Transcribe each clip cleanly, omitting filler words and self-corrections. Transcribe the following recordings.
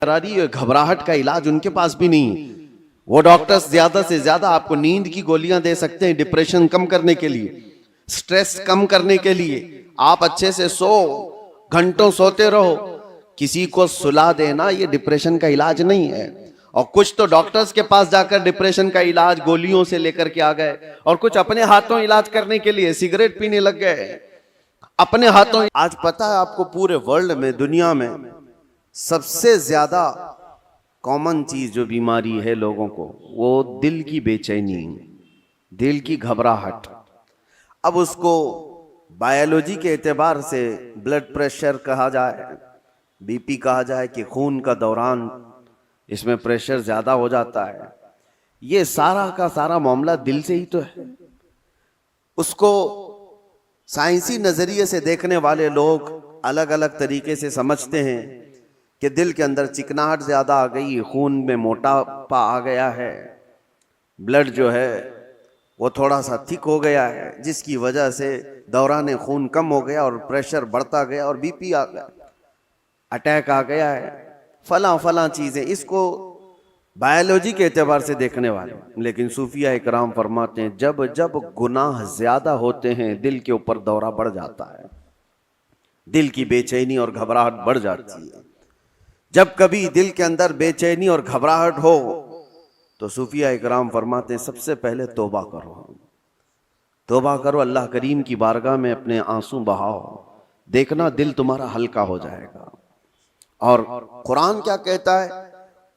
رہی ہے، گھبراہٹ کا علاج ان کے پاس بھی نہیں ہے۔ وہ ڈاکٹرز زیادہ سے زیادہ آپ کو نیند کی گولیاں دے سکتے ہیں ڈپریشن کم کرنے کے لیے، سٹریس کم کرنے کے لیے۔ آپ اچھے سے گھنٹوں سوتے رہو، کسی کو سلا دینا یہ ڈپریشن کا علاج نہیں ہے۔ اور کچھ تو ڈاکٹرز کے پاس جا کر ڈپریشن کا علاج گولیوں سے لے کر کے آ گئے، اور کچھ اپنے ہاتھوں علاج کرنے کے لیے سگریٹ پینے لگ گئے اپنے ہاتھوں۔ آج پتہ ہے آپ کو پورے ورلڈ میں، دنیا میں سب سے زیادہ کامن چیز جو بیماری ہے لوگوں کو، وہ دل کی بے چینی، دل کی گھبراہٹ۔ اب اس کو بائیولوجی کے اعتبار سے بلڈ پریشر کہا جائے، بی پی کہا جائے کہ خون کا دوران اس میں پریشر زیادہ ہو جاتا ہے، یہ سارا کا سارا معاملہ دل سے ہی تو ہے۔ اس کو سائنسی نظریے سے دیکھنے والے لوگ الگ الگ طریقے سے سمجھتے ہیں کہ دل کے اندر چکناہٹ زیادہ آ گئی، خون میں موٹاپا آ گیا ہے، بلڈ جو ہے وہ تھوڑا سا تھک ہو گیا ہے، جس کی وجہ سے دوران خون کم ہو گیا اور پریشر بڑھتا گیا اور بی پی آ گیا، اٹیک آ گیا ہے، فلاں فلاں چیزیں۔ اس کو بائیولوجی کے اعتبار سے دیکھنے والے، لیکن صوفیہ اکرام فرماتے ہیں جب جب گناہ زیادہ ہوتے ہیں دل کے اوپر دورہ بڑھ جاتا ہے، دل کی بے چینی اور گھبراہٹ بڑھ جاتی ہے۔ جب کبھی دل کے اندر بے چینی اور گھبراہٹ ہو تو صوفیہ اکرام فرماتے ہیں سب سے پہلے توبہ کرو، توبہ کرو، اللہ کریم کی بارگاہ میں اپنے آنسو بہاؤ، دیکھنا دل تمہارا ہلکا ہو جائے گا۔ اور قرآن کیا کہتا ہے؟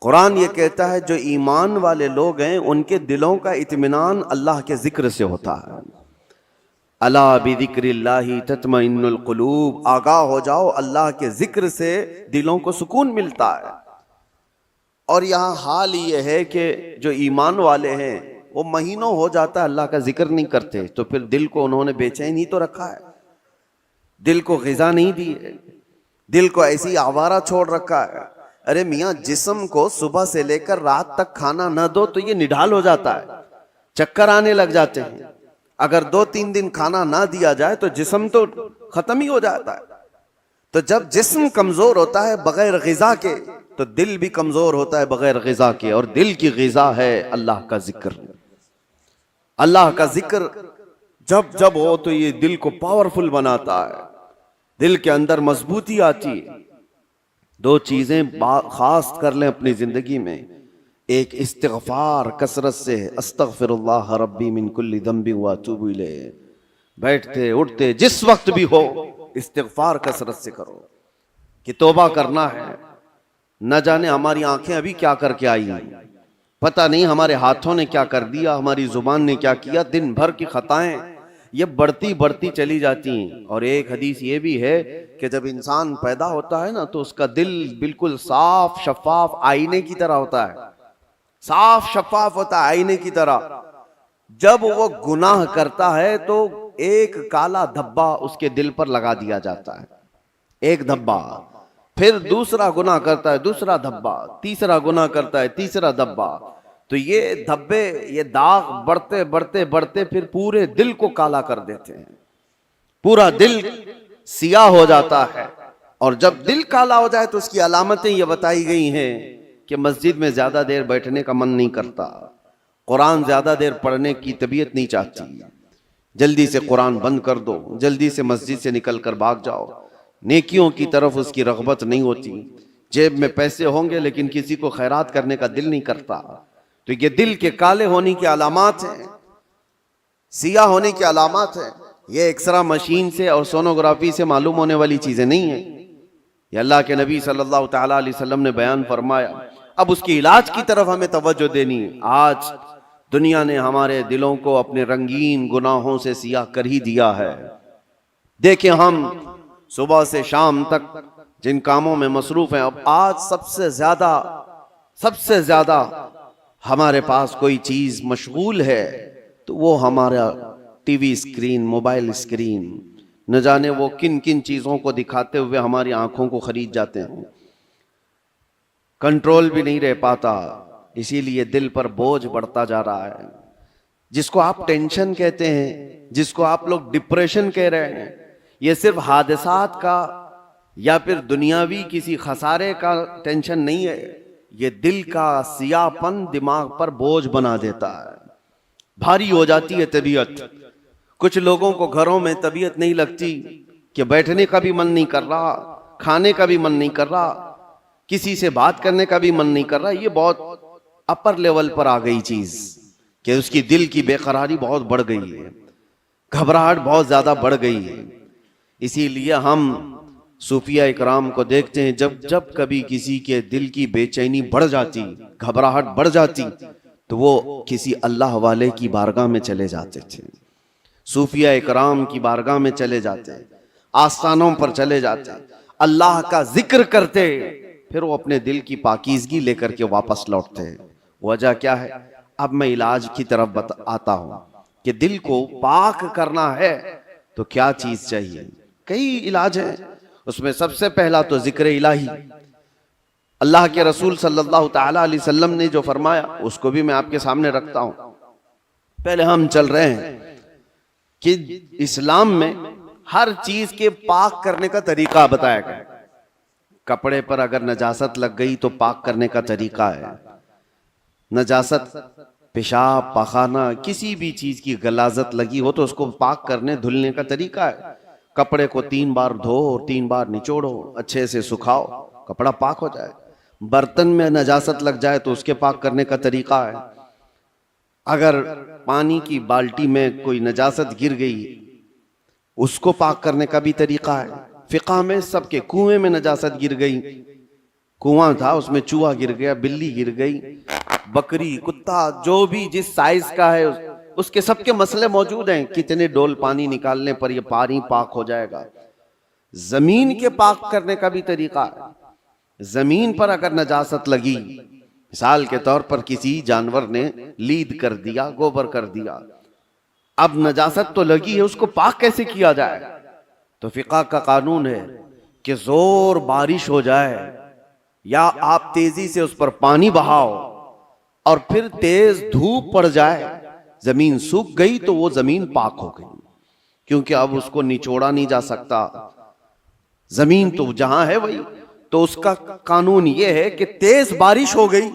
قرآن یہ کہتا ہے جو ایمان والے لوگ ہیں ان کے دلوں کا اطمینان اللہ کے ذکر سے ہوتا ہے۔ الا بذکر اللہ تطمئن القلوب، آگاہ ہو جاؤ اللہ کے ذکر سے دلوں کو سکون ملتا ہے۔ اور یہاں حال یہ ہے کہ جو ایمان والے ہیں وہ مہینوں ہو جاتا ہے اللہ کا ذکر نہیں کرتے، تو پھر دل کو انہوں نے بے چین ہی تو رکھا ہے، دل کو غذا نہیں دی ہے، دل کو ایسی آوارہ چھوڑ رکھا ہے۔ ارے میاں جسم کو صبح سے لے کر رات تک کھانا نہ دو تو یہ نڈھال ہو جاتا ہے، چکر آنے لگ جاتے ہیں۔ اگر 2-3 دن کھانا نہ دیا جائے تو جسم تو ختم ہی ہو جاتا ہے۔ تو جب جسم کمزور ہوتا ہے بغیر غذا کے تو دل بھی کمزور ہوتا ہے بغیر غذا کے، اور دل کی غذا ہے اللہ کا ذکر۔ اللہ کا ذکر جب جب ہو تو یہ دل کو پاورفل بناتا ہے، دل کے اندر مضبوطی آتی ہے۔ 2 چیزیں خاص کر لیں اپنی زندگی میں، ایک استغفار کثرت سے، استغفر اللہ ربی من کل ذنب واتوب الیہ، بیٹھتے اٹھتے جس وقت بھی ہو استغفار کثرت سے کرو کہ توبہ کرنا ہے۔ نہ جانے ہماری آنکھیں ابھی کیا کر کے آئی ہیں، پتہ نہیں ہمارے ہاتھوں نے کیا کر دیا، ہماری زبان نے کیا کیا، دن بھر کی خطائیں یہ بڑھتی چلی جاتی ہیں۔ اور ایک حدیث یہ بھی ہے کہ جب انسان پیدا ہوتا ہے نا تو اس کا دل بالکل صاف شفاف آئینے کی طرح ہوتا ہے، صاف شفاف ہوتا ہے آئینے کی طرح۔ جب وہ گناہ کرتا ہے تو ایک کالا دھبا اس کے دل پر لگا دیا جاتا ہے، ایک دھبا، پھر دوسرا گناہ کرتا ہے دوسرا دھبا، تیسرا گناہ کرتا ہے تیسرا دھبا، تو یہ دھبے یہ داغ بڑھتے بڑھتے بڑھتے پھر پورے دل کو کالا کر دیتے ہیں، پورا دل سیاہ ہو جاتا ہے۔ اور جب دل کالا ہو جائے تو اس کی علامتیں یہ بتائی گئی ہیں کہ مسجد میں زیادہ دیر بیٹھنے کا من نہیں کرتا، قرآن زیادہ دیر پڑھنے کی طبیعت نہیں چاہتی، جلدی سے قرآن بند کر دو، جلدی سے مسجد سے نکل کر بھاگ جاؤ، نیکیوں کی طرف اس کی رغبت نہیں ہوتی، جیب میں پیسے ہوں گے لیکن کسی کو خیرات کرنے کا دل نہیں کرتا۔ تو یہ دل کے کالے ہونے کی علامات ہیں، سیاہ ہونے کی علامات ہیں۔ یہ ایکسرا مشین سے اور سونوگرافی سے معلوم ہونے والی چیزیں نہیں ہیں، یہ اللہ کے نبی صلی اللہ تعالیٰ علیہ وسلم نے بیان فرمایا۔ اب اس کی علاج کی طرف ہمیں توجہ دینی ہے۔ آج دنیا نے ہمارے دلوں کو اپنے رنگین گناہوں سے سیاہ کر ہی دیا ہے۔ دیکھیں ہم صبح سے شام تک جن کاموں میں مصروف ہیں، اب آج سب سے زیادہ ہمارے پاس کوئی چیز مشغول ہے تو وہ ہمارا T V screen, mobile screen, نہ جانے وہ کن کن چیزوں کو دکھاتے ہوئے ہماری آنکھوں کو خرید جاتے ہیں، کنٹرول بھی نہیں رہ پاتا، اسی لیے دل پر بوجھ بڑھتا جا رہا ہے۔ جس کو آپ ٹینشن کہتے ہیں، جس کو آپ لوگ ڈپریشن کہہ رہے ہیں، یہ صرف حادثات کا یا پھر دنیاوی کسی خسارے کا ٹینشن نہیں ہے، یہ دل کا سیاہ پن دماغ پر بوجھ بنا دیتا ہے، بھاری ہو جاتی ہے طبیعت۔ کچھ لوگوں کو گھروں میں طبیعت نہیں لگتی کہ بیٹھنے کا بھی من نہیں کر رہا، کھانے کا بھی من نہیں کر رہا، کسی سے بات کرنے کا بھی من نہیں کر رہا۔ یہ بہت اپر لیول پر آ گئی چیز کہ اس کی دل کی بے قراری بہت بڑھ گئی ہے، گھبراہٹ بہت زیادہ بڑھ گئی ہے۔ اسی لیے ہم صوفیہ اکرام کو دیکھتے ہیں، جب کبھی کسی کے دل کی بے چینی بڑھ جاتی، گھبراہٹ بڑھ جاتی، تو وہ کسی اللہ والے کی بارگاہ میں چلے جاتے تھے، صوفیہ اکرام کی بارگاہ میں چلے جاتے، آستانوں پر چلے جاتے، اللہ کا ذکر کرتے، پھر وہ اپنے دل کی پاکیزگی لے کر کے واپس لوٹتے ہیں۔ وجہ کیا ہے؟ اب میں علاج کی طرف آتا ہوں کہ دل کو پاک کرنا ہے تو کیا چیز چاہیے۔ کئی علاج ہیں، اس میں سب سے پہلا تو ذکر الہی۔ اللہ کے رسول صلی اللہ تعالی علیہ وسلم نے جو فرمایا اس کو بھی میں آپ کے سامنے رکھتا ہوں۔ پہلے ہم چل رہے ہیں کہ اسلام میں ہر چیز کے پاک کرنے کا طریقہ بتایا گیا۔ کپڑے پر اگر نجاست لگ گئی تو پاک کرنے کا طریقہ ہے۔ نجاست، پیشاب، پخانہ، کسی بھی چیز کی غلاظت لگی ہو تو اس کو پاک کرنے دھلنے کا طریقہ ہے۔ کپڑے کو 3 بار دھو اور 3 بار نچوڑو، اچھے سے سکھاؤ، کپڑا پاک ہو جائے۔ برتن میں نجاست لگ جائے تو اس کے پاک کرنے کا طریقہ ہے۔ اگر پانی کی بالٹی میں کوئی نجاست گر گئی، اس کو پاک کرنے کا بھی طریقہ ہے۔ فقہ میں سب کے کنویں میں نجاست گر گئی، کنواں تھا اس میں چوہا گر گیا، بلی گر گئی، بکری، کتا، جو بھی جس سائز کا ہے اس کے سب کے مسئلے موجود ہیں، کتنے ڈول پانی نکالنے پر یہ پانی پاک ہو جائے گا۔ زمین کے پاک کرنے کا بھی طریقہ ہے۔ زمین پر اگر نجاست لگی، مثال کے طور پر کسی جانور نے لید کر دیا، گوبر کر دیا، اب نجاست تو لگی ہے، اس کو پاک کیسے کیا جائے؟ تو فقہ کا قانون ہے کہ زور بارش ہو جائے یا آپ تیزی سے اس پر پانی بہاؤ اور پھر تیز دھوپ پڑ جائے، زمین سوکھ گئی تو وہ زمین پاک ہو گئی، کیونکہ اب اس کو نچوڑا نہیں جا سکتا، زمین تو جہاں ہے وہی۔ تو اس کا قانون یہ ہے کہ تیز بارش ہو گئی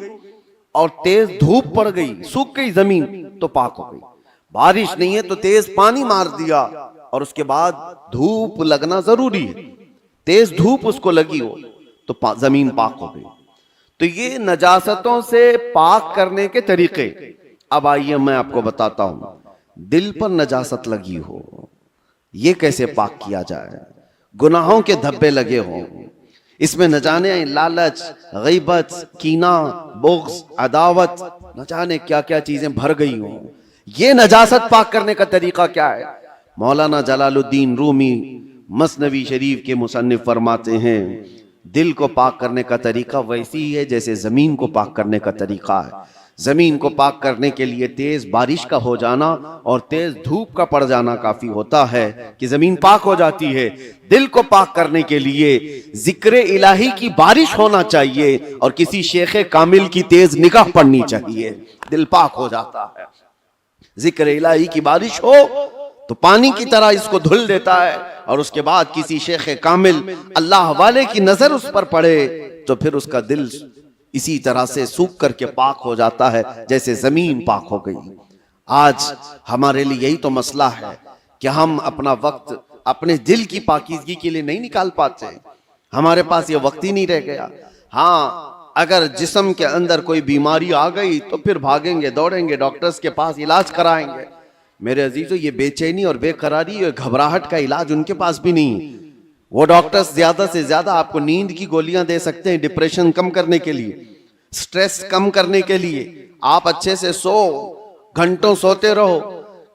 اور تیز دھوپ پڑ گئی، سوکھ گئی زمین تو پاک ہو گئی۔ بارش نہیں ہے تو تیز پانی مار دیا اور اس کے بعد دھوپ لگنا ضروری ہے، تیز دھوپ اس کو لگی ہو تو زمین پاک ہو گئی۔ تو یہ نجاستوں سے پاک کرنے کے طریقے۔ اب آئیے میں آپ کو بتاتا ہوں، دل پر نجاست لگی ہو یہ کیسے پاک کیا جائے؟ گناہوں کے دھبے لگے ہوں، اس میں نہ جانے لالچ، غیبت، کینہ، بغض، عداوت، نہ جانے کیا کیا چیزیں بھر گئی ہوں، یہ نجاست پاک کرنے کا طریقہ کیا ہے؟ مولانا جلال الدین رومی مثنوی شریف کے مصنف فرماتے ہیں، دل کو پاک کرنے کا طریقہ ویسی ہی ہے جیسے زمین کو پاک کرنے کا طریقہ ہے۔ زمین کو پاک کرنے کے لیے تیز بارش کا ہو جانا اور تیز دھوپ کا پڑ جانا کافی ہوتا ہے کہ زمین پاک ہو جاتی ہے۔ دل کو پاک کرنے کے لیے ذکر الہی کی بارش ہونا چاہیے اور کسی شیخ کامل کی تیز نگاہ پڑنی چاہیے، دل پاک ہو جاتا ہے۔ ذکر الہی کی بارش ہو تو پانی کی طرح اس کو دھل دیتا ہے، اور اس کے بعد کسی شیخ کامل اللہ والے کی نظر اس پر پڑے تو پھر اس کا دل اسی طرح سے سوکھ کر کے پاک ہو جاتا ہے جیسے زمین پاک ہو گئی۔ آج ہمارے لیے یہی تو مسئلہ ہے کہ ہم اپنا وقت اپنے دل کی پاکیزگی کے لیے نہیں نکال پاتے، ہمارے پاس یہ وقت ہی نہیں رہ گیا۔ ہاں، اگر جسم کے اندر کوئی بیماری آ گئی تو پھر بھاگیں گے، دوڑیں گے، ڈاکٹرز کے پاس علاج کرائیں گے۔ میرے عزیزو، یہ بے چینی اور بے قراری اور گھبراہٹ کا علاج ان کے پاس بھی نہیں۔ وہ ڈاکٹرز زیادہ سے زیادہ آپ کو نیند کی گولیاں دے سکتے ہیں ڈپریشن کم کرنے کے لیے، سٹریس کم کرنے کے لیے۔ آپ اچھے سے سو، گھنٹوں سوتے رہو،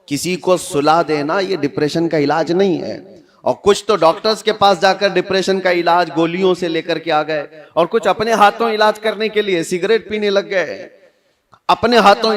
کسی کو سلا دینا یہ ڈپریشن کا علاج نہیں ہے۔ اور کچھ تو ڈاکٹرز کے پاس جا کر ڈپریشن کا علاج گولیوں سے لے کر کے آ گئے، اور کچھ اپنے ہاتھوں علاج کرنے کے لیے سگریٹ پینے لگ گئے، اپنے ہاتھوں